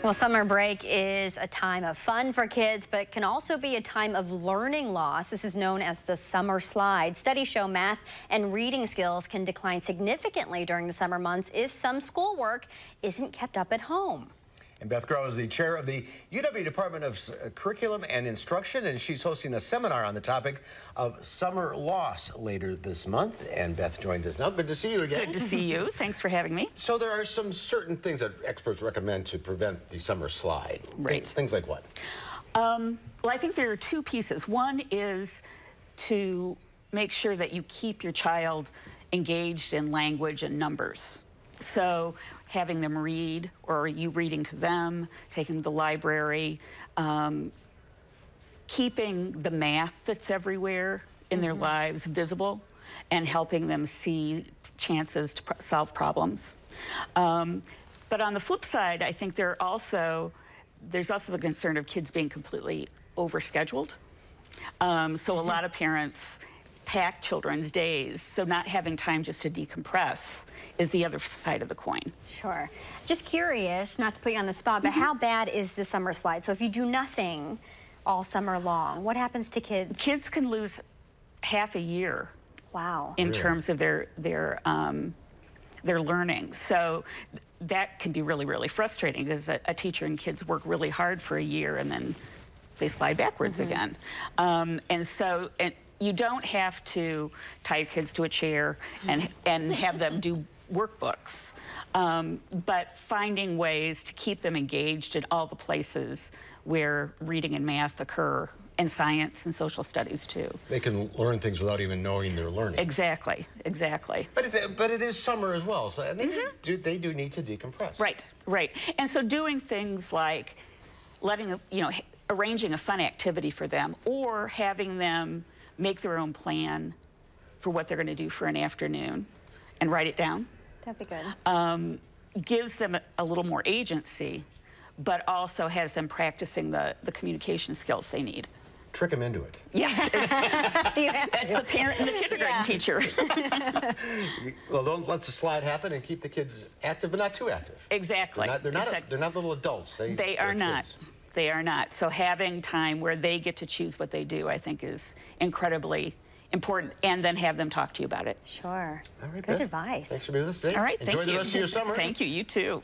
Well, summer break is a time of fun for kids, but can also be a time of learning loss. This is known as the summer slide. Studies show math and reading skills can decline significantly during the summer months if some schoolwork isn't kept up at home. And Beth Graue is the chair of the UW Department of Curriculum and Instruction, and she's hosting a seminar on the topic of summer loss later this month. And Beth joins us now. Good to see you again. Good to see you. Thanks for having me. So there are some certain things that experts recommend to prevent the summer slide. Right. Things like what? Well, I think there are two pieces. One is to make sure that you keep your child engaged in language and numbers. So having them read, or you reading to them, taking them to the library, keeping the math that's everywhere in their lives visible, and helping them see chances to solve problems. But on the flip side, I think there's also the concern of kids being completely overscheduled. So a lot of parents pack children's days, so not having time just to decompress is the other side of the coin. Sure. Just curious, not to put you on the spot, but how bad is the summer slide? So if you do nothing all summer long, what happens to kids? Kids can lose half a year. Wow. In terms of their learning. So that can be really, really frustrating, because a teacher and kids work really hard for a year and then they slide backwards again. And you don't have to tie your kids to a chair and have them do workbooks, but finding ways to keep them engaged in all the places where reading and math occur, and science and social studies too. They can learn things without even knowing they're learning. Exactly, exactly. But it is summer as well, so they do need to decompress. Right, right. And so doing things like arranging a fun activity for them, or having them make their own plan for what they're going to do for an afternoon and write it down. That'd be good. Gives them a little more agency, but also has them practicing the communication skills they need. Trick them into it. Yeah. That's the parent and the kindergarten teacher. Well, don't let the slide happen, and keep the kids active, but not too active. Exactly. They're not little adults. They are not. Kids. They are not. So having time where they get to choose what they do, I think, is incredibly important, and then have them talk to you about it. Sure. All right, Good Beth. advice. Thanks for being with us today. All right, thank you. Enjoy the rest of your summer. Thank you. You too.